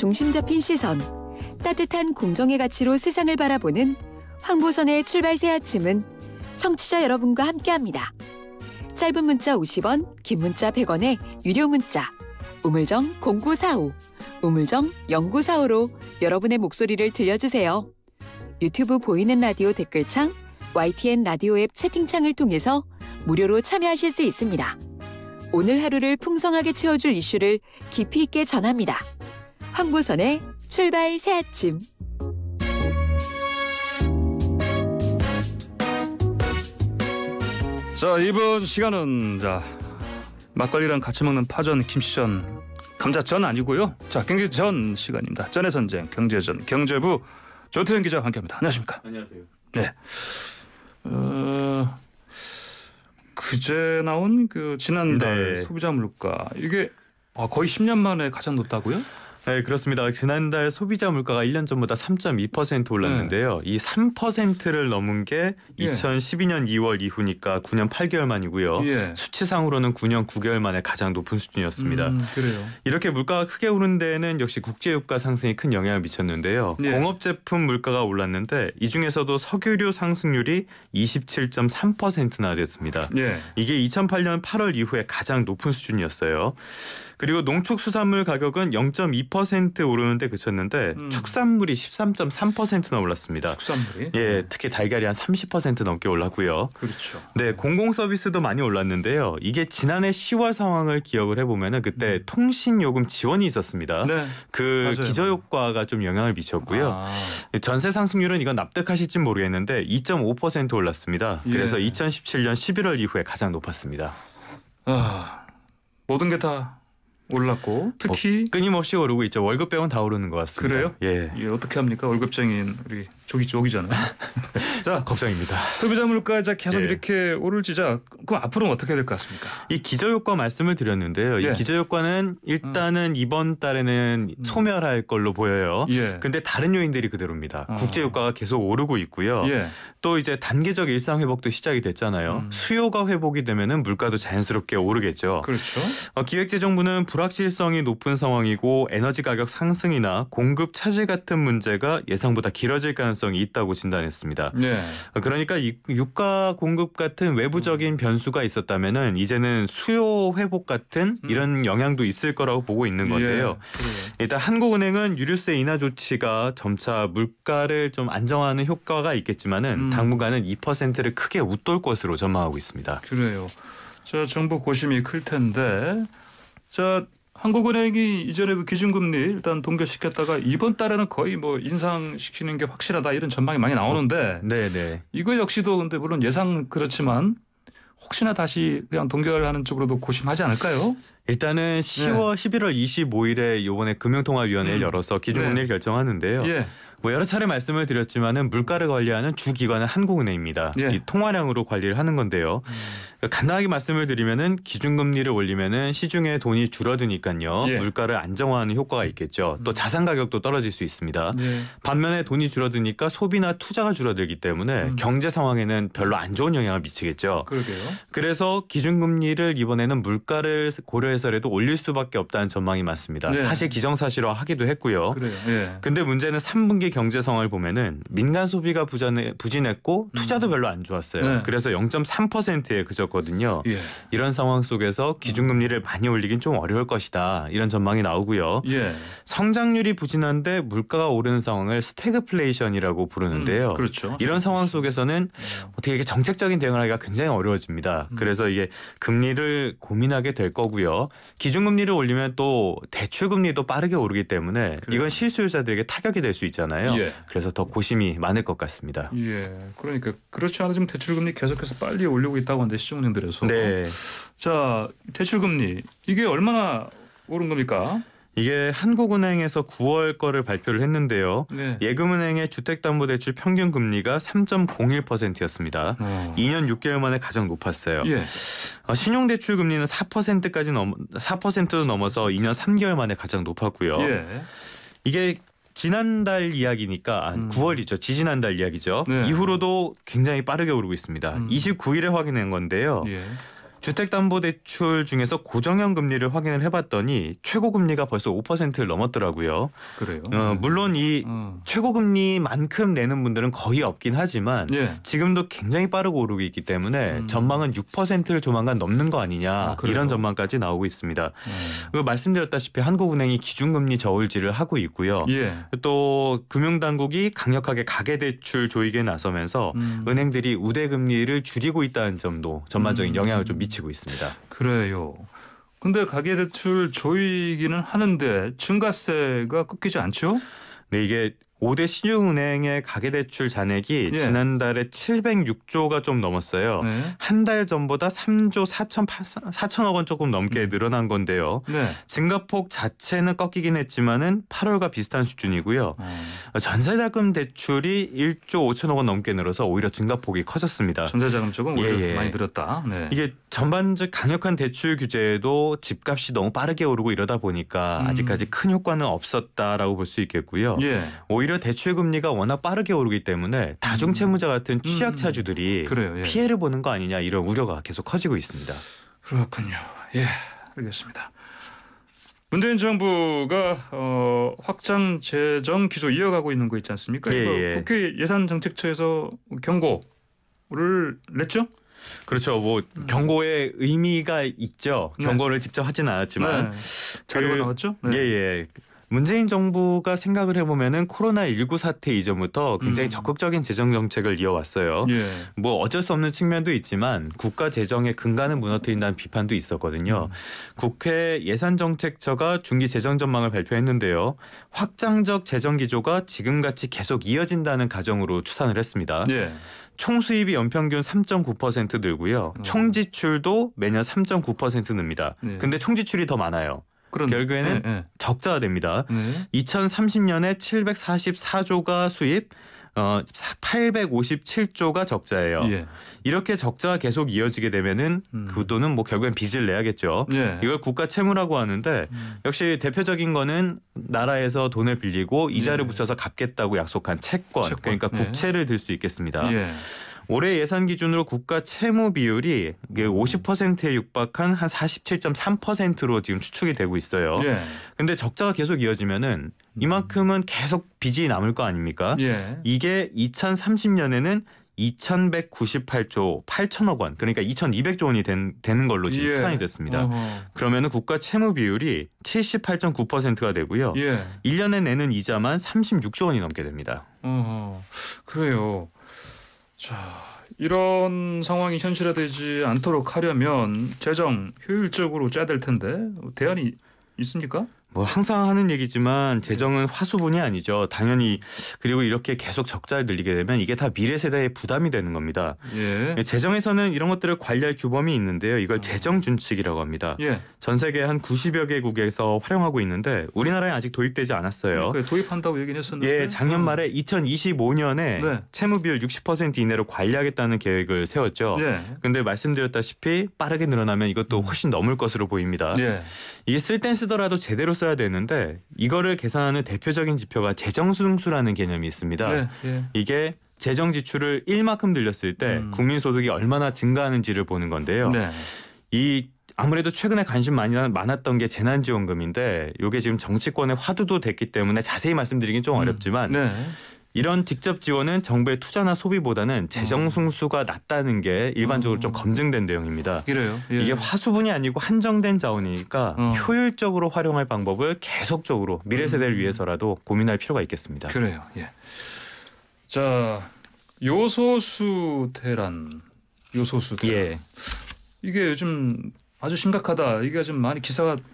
중심 잡힌 시선, 따뜻한 공정의 가치로 세상을 바라보는 황보선의 출발 새 아침은 청취자 여러분과 함께합니다. 짧은 문자 50원, 긴 문자 100원의 유료 문자 우물정 0945, 우물정 0945로 여러분의 목소리를 들려주세요. 유튜브 보이는 라디오 댓글창, YTN 라디오 앱 채팅창을 통해서 무료로 참여하실 수 있습니다. 오늘 하루를 풍성하게 채워줄 이슈를 깊이 있게 전합니다. 황보선의 출발 새 아침. 자, 이번 시간은 막걸리랑 같이 먹는 파전, 김치전, 감자전 아니고요. 자, 경제전 시간입니다. 전의 전쟁, 경제전, 경제부 조태현 기자와 함께합니다. 안녕하십니까? 안녕하세요. 네. 그제 나온 그 지난달 소비자 물가 이게 거의 10년 만에 가장 높다고요? 네, 그렇습니다. 지난달 소비자 물가가 1년 전보다 3.2% 올랐는데요. 이 3%를 넘은 게 2012년 2월 이후니까 9년 8개월 만이고요. 수치상으로는 9년 9개월 만에 가장 높은 수준이었습니다. 그래요. 이렇게 물가가 크게 오른 데에는 역시 국제유가 상승이 큰 영향을 미쳤는데요. 공업제품 물가가 올랐는데 이 중에서도 석유류 상승률이 27.3%나 됐습니다. 이게 2008년 8월 이후에 가장 높은 수준이었어요. 그리고 농축수산물 가격은 0.2% 오르는데 그쳤는데 축산물이 13.3%나 올랐습니다. 축산물이? 예, 특히 달걀이 한 30% 넘게 올랐고요. 그렇죠. 네, 공공서비스도 많이 올랐는데요. 이게 지난해 10월 상황을 기억을 해보면은 그때 통신요금 지원이 있었습니다. 네, 그 맞아요. 기저효과가 좀 영향을 미쳤고요. 전세 상승률은 이건 납득하실지 모르겠는데 2.5% 올랐습니다. 그래서 2017년 11월 이후에 가장 높았습니다. 모든 게 다 올랐고 특히 끊임없이 오르고 있죠. 월급 빼고는 다 오르는 것 같습니다. 그래요? 예. 이게 어떻게 합니까? 월급쟁이인 우리 조기잖아요. 자, 걱정입니다. 소비자 물가 계속 이렇게 오를지 그럼 앞으로는 어떻게 될 것 같습니까? 이 기저효과 말씀을 드렸는데요. 이 기저효과는 일단은 이번 달에는 소멸할 걸로 보여요. 근데 다른 요인들이 그대로입니다. 국제유가가 계속 오르고 있고요. 또 이제 단계적 일상 회복도 시작이 됐잖아요. 수요가 회복이 되면은 물가도 자연스럽게 오르겠죠. 그렇죠. 기획재정부는 불확실성이 높은 상황이고 에너지 가격 상승이나 공급 차질 같은 문제가 예상보다 길어질 가능성이 있다고 진단했습니다. 그러니까 이 유가 공급 같은 외부적인 변수가 있었다면은 이제는 수요 회복 같은 이런 영향도 있을 거라고 보고 있는 건데요. 일단 한국은행은 유류세 인하 조치가 점차 물가를 좀 안정하는 효과가 있겠지만은 당분간은 2%를 크게 웃돌 것으로 전망하고 있습니다. 그래요. 정부 고심이 클 텐데 한국은행이 이전에 그 기준금리 일단 동결시켰다가 이번 달에는 거의 인상시키는 게 확실하다 이런 전망이 많이 나오는데 이거 역시도 근데 물론 예상 그렇지만 혹시나 다시 그냥 동결하는 쪽으로도 고심하지 않을까요? 일단은 11월 25일에 이번에 금융통화위원회를 열어서 기준금리를 결정하는데요. 여러 차례 말씀을 드렸지만은 물가를 관리하는 주 기관은 한국은행입니다. 이 통화량으로 관리를 하는 건데요. 간단하게 말씀을 드리면은 기준금리를 올리면은 시중에 돈이 줄어드니까요. 물가를 안정화하는 효과가 있겠죠. 또 자산 가격도 떨어질 수 있습니다. 반면에 돈이 줄어드니까 소비나 투자가 줄어들기 때문에 경제 상황에는 별로 안 좋은 영향을 미치겠죠. 그러게요. 그래서 기준금리를 이번에는 물가를 고려해서라도 올릴 수밖에 없다는 전망이 많습니다. 사실 기정사실화하기도 했고요. 근데 문제는 3분기 경제 상황을 보면은 민간 소비가 부진했고 투자도 별로 안 좋았어요. 그래서 0.3%에 그쳤거든요. 이런 상황 속에서 기준금리를 많이 올리긴 좀 어려울 것이다. 이런 전망이 나오고요. 성장률이 부진한데 물가가 오르는 상황을 스태그플레이션이라고 부르는데요. 그렇죠. 이런 상황 속에서는 어떻게 이렇게 정책적인 대응을 하기가 굉장히 어려워집니다. 그래서 이게 금리를 고민하게 될 거고요. 기준금리를 올리면 또 대출금리도 빠르게 오르기 때문에 이건 실수요자들에게 타격이 될 수 있잖아요. 그래서 더 고심이 많을 것 같습니다. 그러니까 그렇지 않아 지금 대출금리 계속해서 빨리 올리고 있다고 하는데 시중은행들에서. 자, 대출금리 이게 얼마나 오른 겁니까? 이게 한국은행에서 9월 거를 발표를 했는데요. 예금은행의 주택담보대출 평균 금리가 3.01%였습니다. 2년 6개월 만에 가장 높았어요. 신용대출 금리는 4%도 넘어서 2년 3개월 만에 가장 높았고요. 이게 지난달 이야기니까 9월이죠. 지지난달 이야기죠. 이후로도 굉장히 빠르게 오르고 있습니다. 29일에 확인한 건데요. 주택담보대출 중에서 고정형 금리를 확인을 해봤더니 최고 금리가 벌써 5%를 넘었더라고요. 그래요? 물론 이 최고 금리만큼 내는 분들은 거의 없긴 하지만 지금도 굉장히 빠르게 오르고 있기 때문에 전망은 6%를 조만간 넘는 거 아니냐 이런 전망까지 나오고 있습니다. 그리고 말씀드렸다시피 한국은행이 기준금리 저울질을 하고 있고요. 또 금융당국이 강력하게 가계대출 조익에 나서면서 은행들이 우대금리를 줄이고 있다는 점도 전반적인 영향을 좀 미치고 있습니다. 그래요. 근데 가계대출 조이기는 하는데 증가세가 꺾이지 않죠? 네, 이게 5대 시중은행의 가계대출 잔액이 지난달에 706조가 좀 넘었어요. 한 달 전보다 3조 4천억 원 조금 넘게 늘어난 건데요. 증가폭 자체는 꺾이긴 했지만은 8월과 비슷한 수준이고요. 전세자금 대출이 1조 5천억 원 넘게 늘어서 오히려 증가폭이 커졌습니다. 전세자금 쪽은 오히려 많이 늘었다. 이게 전반적 강력한 대출 규제에도 집값이 너무 빠르게 오르고 이러다 보니까 아직까지 큰 효과는 없었다라고 볼 수 있겠고요. 오히려 대출 금리가 워낙 빠르게 오르기 때문에 다중채무자 같은 취약차주들이 피해를 보는 거 아니냐 이런 우려가 계속 커지고 있습니다. 그렇군요. 예, 알겠습니다. 문재인 정부가 확장 재정 기조 이어가고 있는 거 있지 않습니까? 이거 국회 예산정책처에서 경고를 냈죠? 그렇죠. 뭐 경고의 의미가 있죠. 경고를 직접 하지는 않았지만 자료가 나왔죠? 문재인 정부가 생각을 해보면은 코로나19 사태 이전부터 굉장히 적극적인 재정 정책을 이어왔어요. 뭐 어쩔 수 없는 측면도 있지만 국가 재정의 근간을 무너뜨린다는 비판도 있었거든요. 국회 예산정책처가 중기 재정 전망을 발표했는데요. 확장적 재정 기조가 지금같이 계속 이어진다는 가정으로 추산을 했습니다. 총 수입이 연평균 3.9% 늘고요. 총 지출도 매년 3.9% 늡니다. 근데 총 지출이 더 많아요. 결국에는 적자가 됩니다. 2030년에 744조가 수입, 857조가 적자예요. 이렇게 적자가 계속 이어지게 되면은 그 돈은 뭐 결국엔 빚을 내야겠죠. 이걸 국가 채무라고 하는데 역시 대표적인 거는 나라에서 돈을 빌리고 이자를 붙여서 갚겠다고 약속한 채권. 그러니까 국채를 들 수 있겠습니다. 올해 예산 기준으로 국가 채무 비율이 50%에 육박한 한 47.3%로 지금 추측이 되고 있어요. 근데 적자가 계속 이어지면은 이만큼은 계속 빚이 남을 거 아닙니까? 이게 2030년에는 2,198조 8천억 원, 그러니까 2,200조 원이 되는 걸로 지금 추산이 됐습니다. 그러면은 국가 채무 비율이 78.9%가 되고요. 1년에 내는 이자만 36조 원이 넘게 됩니다. 그래요. 자, 이런 상황이 현실화되지 않도록 하려면 재정 효율적으로 짜야 될 텐데 대안이 있습니까? 뭐 항상 하는 얘기지만 재정은 화수분이 아니죠. 당연히. 그리고 이렇게 계속 적자를 늘리게 되면 이게 다 미래 세대의 부담이 되는 겁니다. 재정에서는 이런 것들을 관리할 규범이 있는데요. 이걸 재정준칙이라고 합니다. 전 세계 한 90여 개국에서 활용하고 있는데 우리나라에 아직 도입되지 않았어요. 도입한다고 얘기는 했었는데. 작년 말에 2025년에 채무 비율 60% 이내로 관리하겠다는 계획을 세웠죠. 근데 말씀드렸다시피 빠르게 늘어나면 이것도 훨씬 넘을 것으로 보입니다. 이게 쓸 땐 쓰더라도 제대로 써야 되는데 이거를 계산하는 대표적인 지표가 재정승수라는 개념이 있습니다. 이게 재정 지출을 1만큼 늘렸을 때 국민소득이 얼마나 증가하는지를 보는 건데요. 이 아무래도 최근에 관심 많았던 게 재난지원금인데 이게 지금 정치권의 화두도 됐기 때문에 자세히 말씀드리긴 좀 어렵지만 이런 직접 지원은 정부의 투자나 소비보다는 재정 승수가 낮다는 게 일반적으로 좀 검증된 내용입니다. 이게 화수분이 아니고 한정된 자원이니까 효율적으로 활용할 방법을 계속적으로 미래 세대를 위해서라도 고민할 필요가 있겠습니다. 그래요. 자, 요소수 대란. 이게 요즘 아주 심각하다. 이게 좀 많이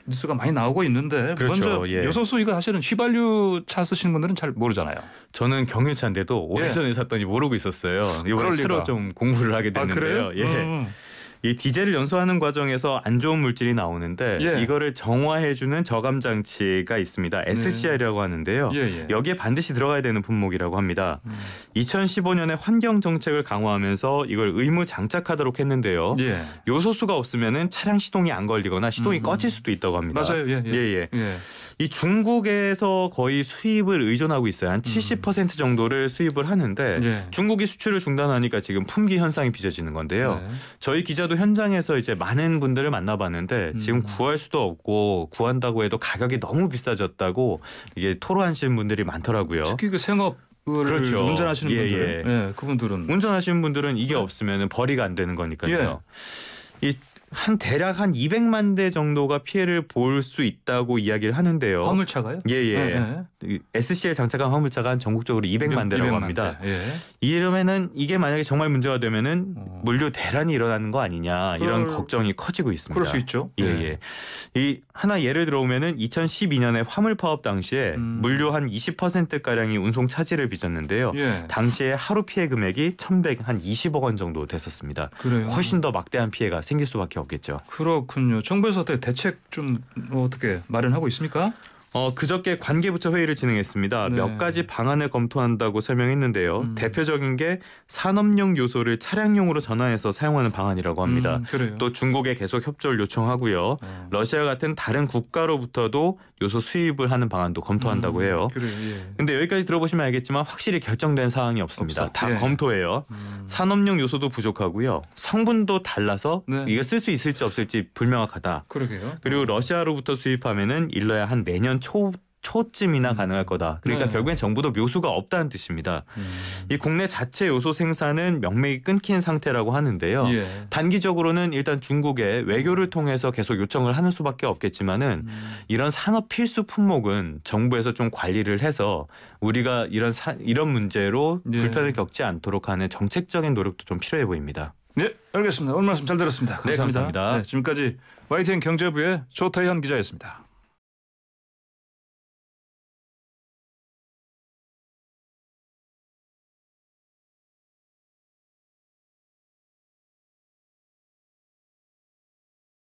뉴스가 많이 나오고 있는데 먼저 요소수 이거 사실은 휘발유 차 쓰시는 분들은 잘 모르잖아요. 저는 경유차인데도 오래전에 샀더니 모르고 있었어요. 이번에 새로 좀 공부를 하게 됐는데요. 이 디젤을 연소하는 과정에서 안 좋은 물질이 나오는데 이거를 정화해주는 저감 장치가 있습니다. SCR이라고 하는데요. 여기에 반드시 들어가야 되는 품목이라고 합니다. 2015년에 환경 정책을 강화하면서 이걸 의무 장착하도록 했는데요. 요소수가 없으면은 차량 시동이 안 걸리거나 시동이 꺼질 수도 있다고 합니다. 맞아요. 이 중국에서 거의 수입을 의존하고 있어요. 한 70% 정도를 수입을 하는데 예. 중국이 수출을 중단하니까 지금 품귀 현상이 빚어지는 건데요. 네. 저희 기자도 현장에서 이제 많은 분들을 만나봤는데 지금 구할 수도 없고 구한다고 해도 가격이 너무 비싸졌다고 이게 토로하시는 분들이 많더라고요. 특히 그 생업을 그렇죠. 운전하시는 분들, 예, 그분들은 운전하시는 분들은 이게 없으면 벌이가 안 되는 거니까요. 이 대략 한 200만 대 정도가 피해를 볼 수 있다고 이야기를 하는데요. 화물차가요? 예. SC에 장착한 화물차가 한 전국적으로 200만 대라고 200만 합니다. 대. 예. 이러면은 이게 만약에 정말 문제가 되면은 물류 대란이 일어나는 거 아니냐 이런 걱정이 커지고 있습니다. 그럴 수 있죠. 예. 이 하나 예를 들어보면은 2012년에 화물 파업 당시에 물류 한 20% 가량이 운송 차질을 빚었는데요. 예. 당시에 하루 피해 금액이 1,120억 원 정도 됐었습니다. 그래요. 훨씬 더 막대한 피해가 생길 수밖에 없겠죠. 그렇군요. 정부에서 어떻게 대책 좀 어떻게 마련하고 있습니까? 그저께 관계부처 회의를 진행했습니다. 네. 몇 가지 방안을 검토한다고 설명했는데요. 대표적인 게 산업용 요소를 차량용으로 전환해서 사용하는 방안이라고 합니다. 그래요. 또 중국에 계속 협조를 요청하고요. 러시아 같은 다른 국가로부터도 요소 수입을 하는 방안도 검토한다고 해요. 그래요. 예. 근데 여기까지 들어보시면 알겠지만 확실히 결정된 사항이 없습니다. 다 예. 검토해요. 산업용 요소도 부족하고요. 성분도 달라서 네. 이거 쓸 수 있을지 없을지 불명확하다. 그러게요. 그리고 러시아로부터 수입하면은 일러야 한 내년 초쯤이나 가능할 거다. 그러니까 네. 결국엔 정부도 묘수가 없다는 뜻입니다. 이 국내 자체 요소 생산은 명맥이 끊긴 상태라고 하는데요. 예. 단기적으로는 일단 중국에 외교를 통해서 계속 요청을 하는 수밖에 없겠지만은 이런 산업 필수 품목은 정부에서 좀 관리를 해서 우리가 이런 문제로 예. 불편을 겪지 않도록 하는 정책적인 노력도 좀 필요해 보입니다. 네, 알겠습니다. 오늘 말씀 잘 들었습니다. 감사합니다. 네, 감사합니다. 지금까지 YTN 경제부의 조태현 기자였습니다.